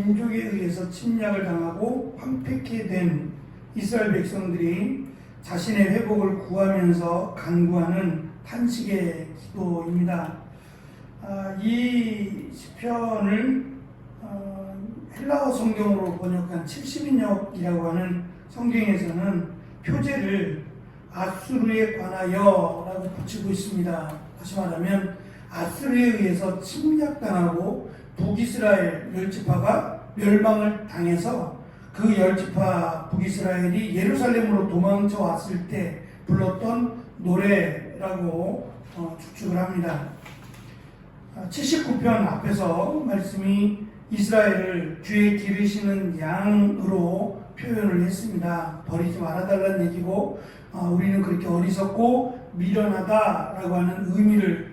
민족에 의해서 침략을 당하고 황폐케 된 이스라엘 백성들이 자신의 회복을 구하면서 간구하는 탄식의 기도입니다. 이 시편을 헬라어 성경으로 번역한 70인역이라고 하는 성경에서는 표제를 아수르에 관하여라고 붙이고 있습니다. 다시 말하면 아수르에 의해서 침략당하고 북이스라엘 10지파가 멸망을 당해서 그 10지파 북이스라엘이 예루살렘으로 도망쳐 왔을 때 불렀던 노래라고 추측을 합니다. 79편 앞에서 말씀이 이스라엘을 주의 기르시는 양으로 표현을 했습니다. 버리지 말아달라는 얘기고 우리는 그렇게 어리석고 미련하다라고 하는 의미를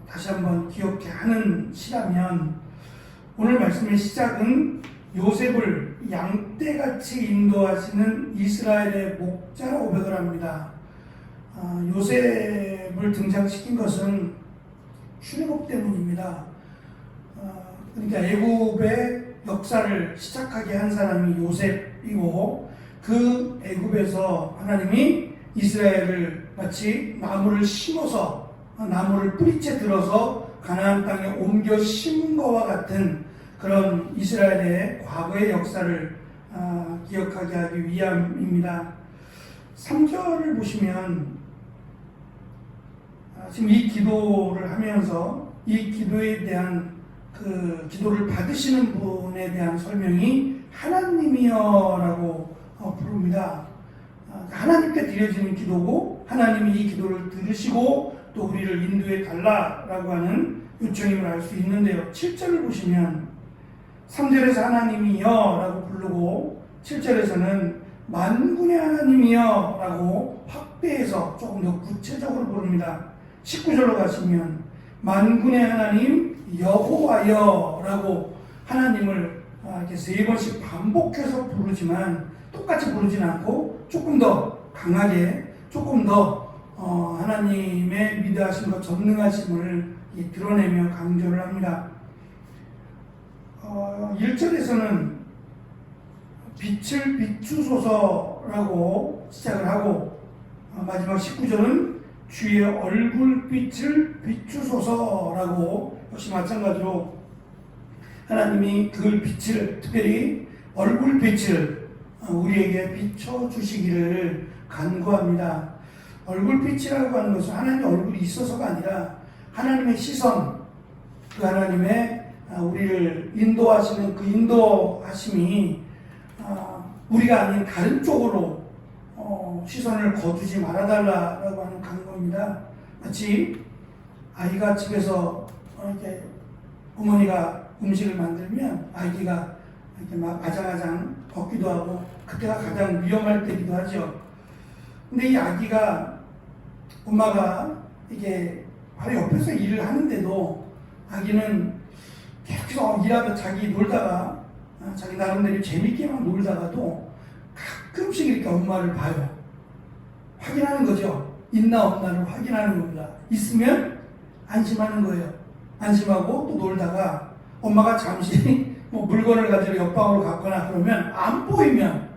다시 한번 기억해 하는 시라면 오늘 말씀의 시작은 요셉을 양떼같이 인도하시는 이스라엘의 목자로 고백을 합니다. 요셉을 등장시킨 것은 출애굽 때문입니다. 그러니까 애굽의 역사를 시작하게 한 사람이 요셉이고 그 애굽에서 하나님이 이스라엘을 마치 나무를 심어서 나무를 뿌리째 들어서 가나안 땅에 옮겨 심은 것과 같은 그런 이스라엘의 과거의 역사를 기억하게 하기 위함입니다. 3절을 보시면 지금 이 기도를 하면서 이 기도에 대한 그 기도를 받으시는 분에 대한 설명이 하나님이여라고 부릅니다. 하나님께 드려지는 기도고 하나님이 이 기도를 들으시고 또 우리를 인도해 달라라고 하는 요청임을 알 수 있는데요. 7절을 보시면 3절에서 하나님이여라고 부르고 7절에서는 만군의 하나님이여라고 확대해서 조금 더 구체적으로 부릅니다. 19절로 가시면 만군의 하나님 여호와여라고 하나님을 이렇게 3번씩 반복해서 부르지만 똑같이 부르지는 않고 조금 더 강하게 조금 더 하나님의 위대하심과 전능하심을 드러내며 강조를 합니다. 1절에서는 빛을 비추소서라고 시작을 하고 마지막 19절은 주의 얼굴빛을 비추소서라고 역시 마찬가지로 하나님이 그 빛을 특별히 얼굴빛을 우리에게 비춰주시기를 간구합니다. 얼굴빛이라고 하는 것은 하나님의 얼굴이 있어서가 아니라 하나님의 시선, 그 하나님의 우리를 인도하시는 그 인도하심이 우리가 아닌 다른 쪽으로 시선을 거두지 말아달라고 하는 간구입니다. 마치 아이가 집에서 이렇게 어머니가 음식을 만들면 아이가 이렇게 막 아장아장 걷기도 하고 그때가 가장 위험할 때기도 하죠. 근데 이 아기가 엄마가 이게 바로 옆에서 일을 하는데도 아기는 계속해서 일하다 자기 놀다가 자기 나름대로 재밌게만 놀다가도 가끔씩 이렇게 엄마를 봐요. 확인하는 거죠. 있나 없나를 확인하는 겁니다. 있으면 안심하는 거예요. 안심하고 또 놀다가 엄마가 잠시 뭐 물건을 가지고 옆방으로 갔거나 그러면 안 보이면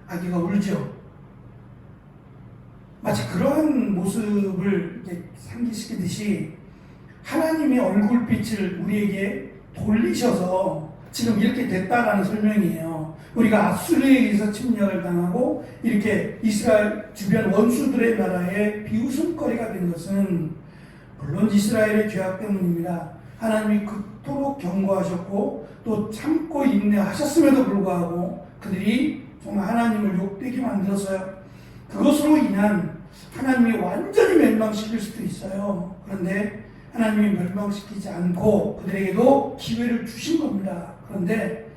아기가 울죠. 마치 그러한 모습을 상기시키듯이 하나님의 얼굴빛을 우리에게 돌리셔서 지금 이렇게 됐다라는 설명이에요. 우리가 아수르에 의해서 침략을 당하고 이렇게 이스라엘 주변 원수들의 나라에 비웃음거리가 된 것은 물론 이스라엘의 죄악 때문입니다. 하나님이 그토록 경고하셨고 또 참고 인내하셨음에도 불구하고 그들이 정말 하나님을 욕되게 만들었어요. 그것으로 인한 하나님이 완전히 멸망시킬 수도 있어요. 그런데 하나님이 멸망시키지 않고 그들에게도 기회를 주신 겁니다. 그런데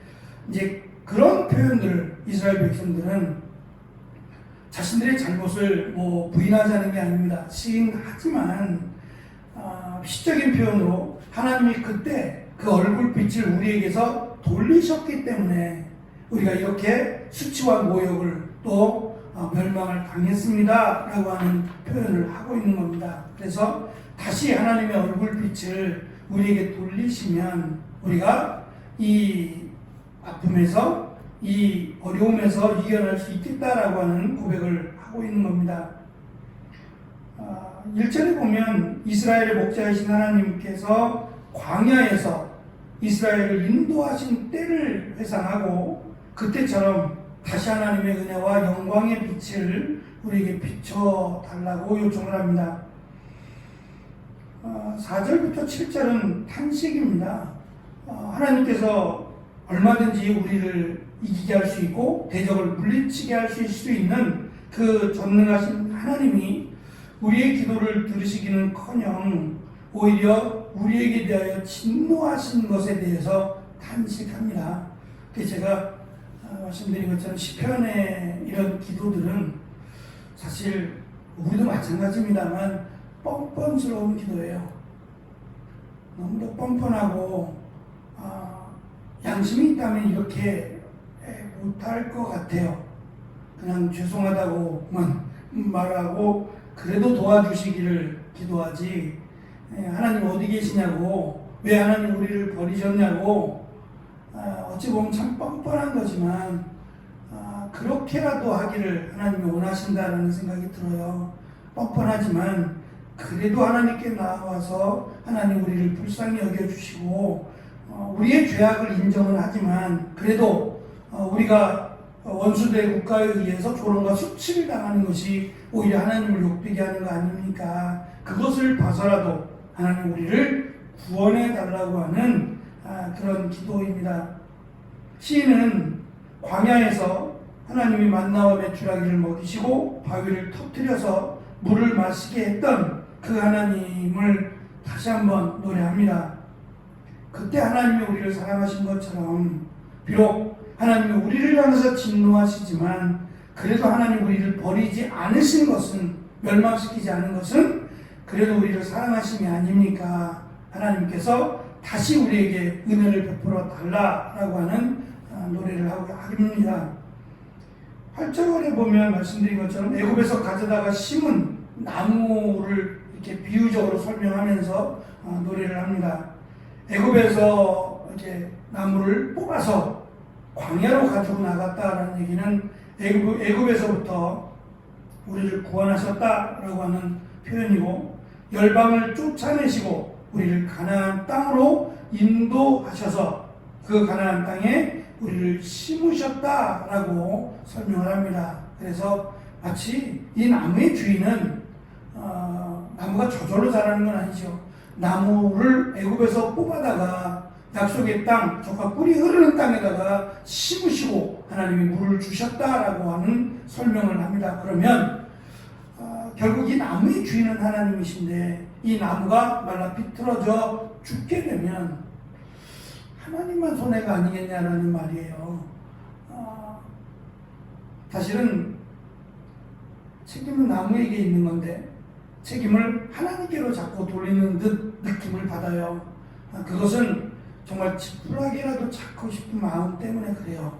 이제 그런 표현들을 이스라엘 백성들은 자신들의 잘못을 부인하자는 게 아닙니다. 시인하지만 시적인 표현으로 하나님이 그때 그 얼굴빛을 우리에게서 돌리셨기 때문에 우리가 이렇게 수치와 모욕을 또 멸망을 당했습니다 라고 하는 표현을 하고 있는 겁니다. 그래서 다시 하나님의 얼굴빛을 우리에게 돌리시면 우리가 이 아픔에서 이 어려움에서 이겨낼 수 있겠다라고 하는 고백을 하고 있는 겁니다. 1절에 보면 이스라엘의 목자이신 하나님께서 광야에서 이스라엘을 인도하신 때를 회상하고 그때처럼 다시 하나님의 은혜와 영광의 빛을 우리에게 비춰달라고 요청을 합니다. 4절부터 7절은 탄식입니다. 하나님께서 얼마든지 우리를 이기게 할 수 있고 대적을 물리치게 할 수 있는 그 전능하신 하나님이 우리의 기도를 들으시기는커녕 오히려 우리에게 대하여 진노하신 것에 대해서 탄식합니다. 그래서 제가 말씀드린 것처럼 시편의 이런 기도들은 사실 우리도 마찬가지입니다만 뻔뻔스러운 기도예요. 너무도 뻔뻔하고 양심이 있다면 이렇게 못할 것 같아요. 그냥 죄송하다고만 말하고 그래도 도와주시기를 기도하지 하나님 어디 계시냐고 왜 하나님 우리를 버리셨냐고 어찌 보면 참 뻔뻔한 거지만 그렇게라도 하기를 하나님이 원하신다라는 생각이 들어요. 뻔뻔하지만 그래도 하나님께 나와서 하나님 우리를 불쌍히 여겨주시고 우리의 죄악을 인정은 하지만 그래도 우리가 원수들의 국가에 의해서 조롱과 수치를 당하는 것이 오히려 하나님을 욕되게 하는 거 아닙니까? 그것을 봐서라도 하나님 우리를 구원해 달라고 하는 그런 기도입니다. 시인은 광야에서 하나님이 만나와 메추라기를 먹이시고 바위를 터뜨려서 물을 마시게 했던 그 하나님을 다시 한번 노래합니다. 그때 하나님이 우리를 사랑하신 것처럼 비록 하나님이 우리를 향해서 진노하시지만 그래도 하나님 우리를 버리지 않으신 것은 멸망시키지 않은 것은 그래도 우리를 사랑하심이 아닙니까? 하나님께서 다시 우리에게 은혜를 베풀어 달라라고 하는 노래를 하고 합니다. 8절에 보면 말씀드린 것처럼 애굽에서 가져다가 심은 나무를 이렇게 비유적으로 설명하면서 노래를 합니다. 애굽에서 이렇게 나무를 뽑아서 광야로 가지고 나갔다라는 얘기는 애굽에서부터 우리를 구원하셨다라고 하는 표현이고 열방을 쫓아내시고 우리를 가나안 땅으로 인도하셔서 그 가나안 땅에 우리를 심으셨다라고 설명을 합니다. 그래서 마치 이 나무의 주인은 나무가 저절로 자라는 건 아니죠. 나무를 애굽에서 뽑아다가 약속의 땅, 저가 꿀이 흐르는 땅에다가 심으시고 하나님이 물을 주셨다라고 하는 설명을 합니다. 그러면 결국 이 나무의 주인은 하나님이신데 이 나무가 말라 비틀어져 죽게 되면 하나님만 손해가 아니겠냐라는 말이에요. 사실은 책임은 나무에게 있는 건데 책임을 하나님께로 자꾸 돌리는 듯 느낌을 받아요. 그것은 정말 지푸라기라도 찾고 싶은 마음 때문에 그래요.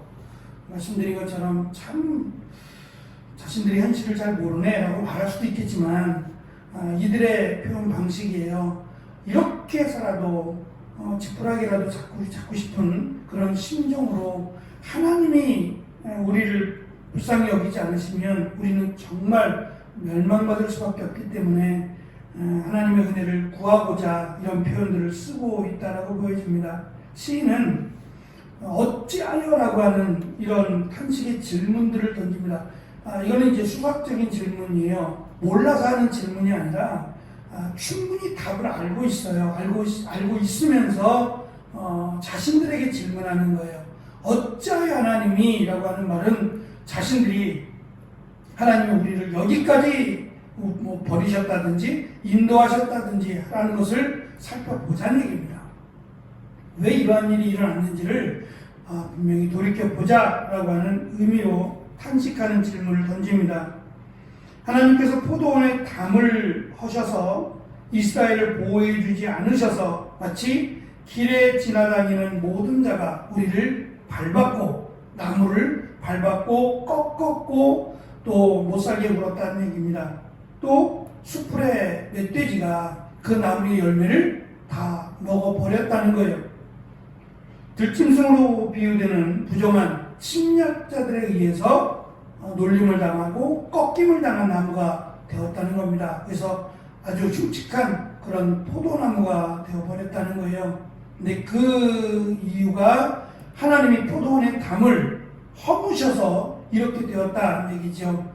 말씀드린 것처럼 참 자신들이 현실을 잘 모르네 라고 말할 수도 있겠지만 이들의 표현 방식이에요. 이렇게 해서라도 지푸라기라도 찾고 싶은 그런 심정으로 하나님이 우리를 불쌍히 여기지 않으시면 우리는 정말 멸망받을 수밖에 없기 때문에 하나님의 은혜를 구하고자 이런 표현들을 쓰고 있다라고 보여집니다. 시인은 어찌하여라고 하는 이런 탄식의 질문들을 던집니다. 이거는 이제 수학적인 질문이에요. 몰라서 하는 질문이 아니라 충분히 답을 알고 있어요. 알고 있으면서 자신들에게 질문하는 거예요. 어찌하여 하나님이 라고 하는 말은 자신들이 하나님이 우리를 여기까지 버리셨다든지 인도하셨다든지 하는 것을 살펴보자는 얘기입니다. 왜 이러한 일이 일어났는지를 분명히 돌이켜보자 라고 하는 의미로 탄식하는 질문을 던집니다. 하나님께서 포도원에 담을 허셔서 이스라엘을 보호해 주지 않으셔서 마치 길에 지나다니는 모든 자가 우리를 밟았고 나무를 밟았고 꺾었고 또 못살게 굴었다는 얘기입니다. 또 수풀의 멧돼지가 그 나무의 열매를 다 먹어버렸다는 거예요. 들짐승으로 비유되는 부정한 침략자들에 의해서 놀림을 당하고 꺾임을 당한 나무가 되었다는 겁니다. 그래서 아주 흉측한 그런 포도나무가 되어버렸다는 거예요. 근데 그 이유가 하나님이 포도원의 담을 허무셔서 이렇게 되었다는 얘기죠.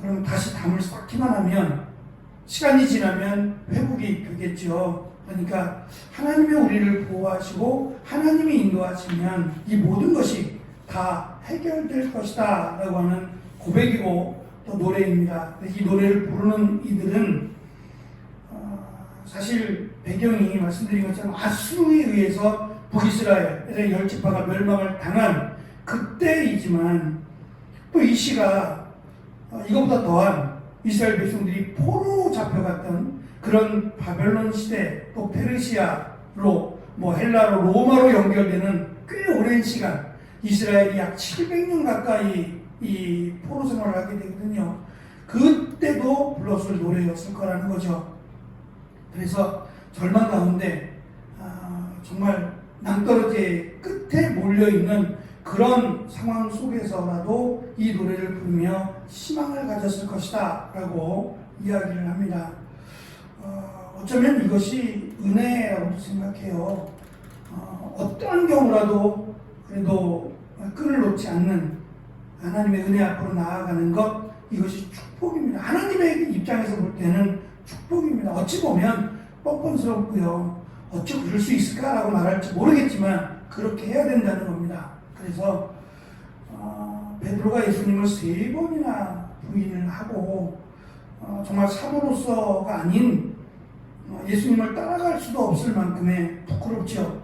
그럼 다시 담을 쌓기만 하면 시간이 지나면 회복이 되겠죠. 그러니까 하나님이 우리를 보호하시고 하나님이 인도하시면 이 모든 것이 다 해결될 것이다 라고 하는 고백이고 또 노래입니다. 이 노래를 부르는 이들은 사실 배경이 말씀드린 것처럼 아수르에 의해서 북이스라엘의 10지파가 멸망을 당한 그때이지만 또 이 시가 이것보다 더한 이스라엘 백성들이 포로로 잡혀갔던 그런 바벨론 시대 또 페르시아로 헬라로 로마로 연결되는 꽤 오랜 시간 이스라엘이 약 700년 가까이 이 포로 생활을 하게 되거든요. 그때도 불렀을 노래였을 거라는 거죠. 그래서 절망 가운데 정말 낭떠러지의 끝에 몰려있는 그런 상황 속에서라도 이 노래를 부르며 희망을 가졌을 것이다 라고 이야기를 합니다. 어쩌면 이것이 은혜라고 생각해요. 어떠한 경우라도 그래도 끈을 놓지 않는 하나님의 은혜 앞으로 나아가는 것, 이것이 축복입니다. 하나님의 입장에서 볼 때는 축복입니다. 어찌 보면 뻔뻔스럽고요. 어찌 그럴 수 있을까라고 말할지 모르겠지만 그렇게 해야 된다는 겁니다. 그래서 베드로가 예수님을 3번이나 부인을 하고 정말 사도로서가 아닌 예수님을 따라갈 수도 없을 만큼의 부끄럽죠.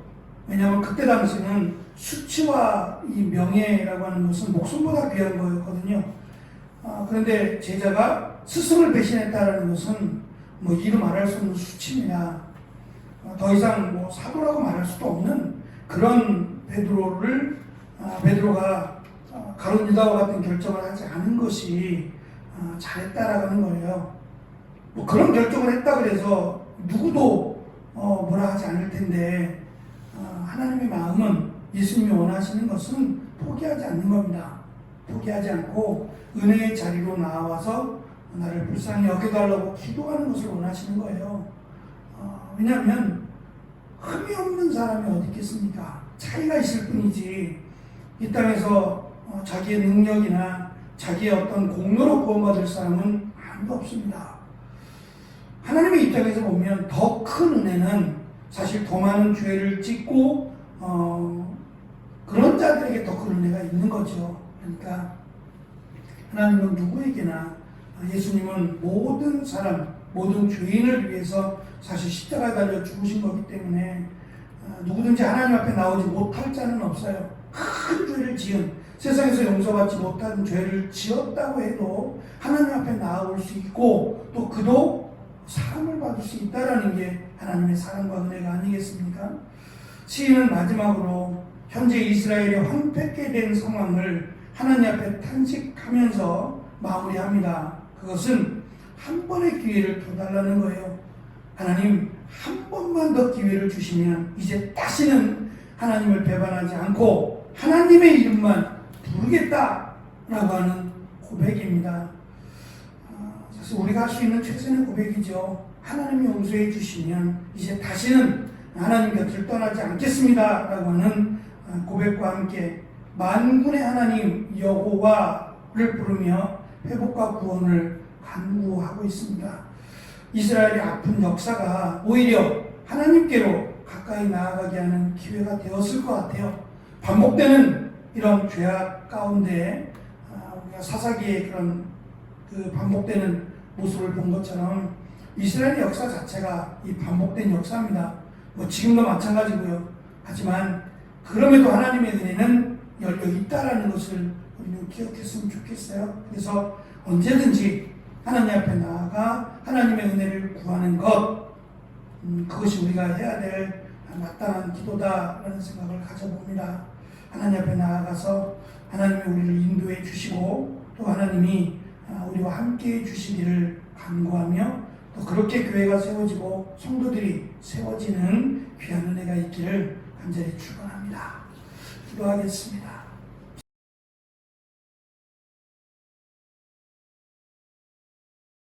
왜냐하면 그때 당시는 수치와 이 명예라고 하는 것은 목숨보다 귀한 거였거든요. 그런데 제자가 스승을 배신했다는 것은 이루 말할 수 없는 수치입니다. 더 이상 사도라고 말할 수도 없는 그런 베드로가 가룟 유다와 같은 결정을 하지 않은 것이 잘했다라고 하는 거예요. 그런 결정을 했다 그래서 누구도 뭐라 하지 않을 텐데 하나님의 마음은 예수님이 원하시는 것은 포기하지 않는 겁니다. 포기하지 않고 은혜의 자리로 나와서 나를 불쌍히 여겨달라고 기도하는 것을 원하시는 거예요. 왜냐하면 흠이 없는 사람이 어디 있겠습니까? 차이가 있을 뿐이지 이 땅에서 자기의 능력이나 자기의 어떤 공로로 구원받을 사람은 아무도 없습니다. 하나님의 입장에서 보면 더 큰 은혜는 사실 더 많은 죄를 짓고 그런 자들에게 더 큰 은혜가 있는 거죠. 그러니까 하나님은 누구에게나 예수님은 모든 사람, 모든 죄인을 위해서 사실 십자가에 달려 죽으신 거기 때문에 누구든지 하나님 앞에 나오지 못할 자는 없어요. 큰 죄를 지은, 세상에서 용서받지 못한 죄를 지었다고 해도 하나님 앞에 나올 수 있고 또 그도 사함을 받을 수 있다는 게 하나님의 사랑과 은혜가 아니겠습니까? 시인은 마지막으로 현재 이스라엘의 황폐케 된 상황을 하나님 앞에 탄식하면서 마무리합니다. 그것은 한 번의 기회를 더 달라는 거예요. 하나님 한 번만 더 기회를 주시면 이제 다시는 하나님을 배반하지 않고 하나님의 이름만 부르겠다라고 하는 고백입니다. 사실 우리가 할 수 있는 최선의 고백이죠. 하나님이 용서해 주시면 이제 다시는 하나님 곁을 떠나지 않겠습니다 라고 하는 고백과 함께 만군의 하나님 여호와를 부르며 회복과 구원을 간구하고 있습니다. 이스라엘의 아픈 역사가 오히려 하나님께로 가까이 나아가게 하는 기회가 되었을 것 같아요. 반복되는 이런 죄악 가운데 우리가 사사기의 그런 그 반복되는 모습을 본 것처럼 이스라엘의 역사 자체가 이 반복된 역사입니다. 지금도 마찬가지고요. 하지만 그럼에도 하나님의 은혜는 열려 있다라는 것을 우리는 기억했으면 좋겠어요. 그래서 언제든지 하나님 앞에 나아가 하나님의 은혜를 구하는 것, 그것이 우리가 해야 될 마땅한 기도다라는 생각을 가져봅니다. 하나님 앞에 나아가서 하나님이 우리를 인도해 주시고 또 하나님이 우리와 함께 해 주시기를 간구하며 또 그렇게 교회가 세워지고 성도들이 세워지는 귀한 은혜가 있기를 간절히 축원합니다. 기도하겠습니다.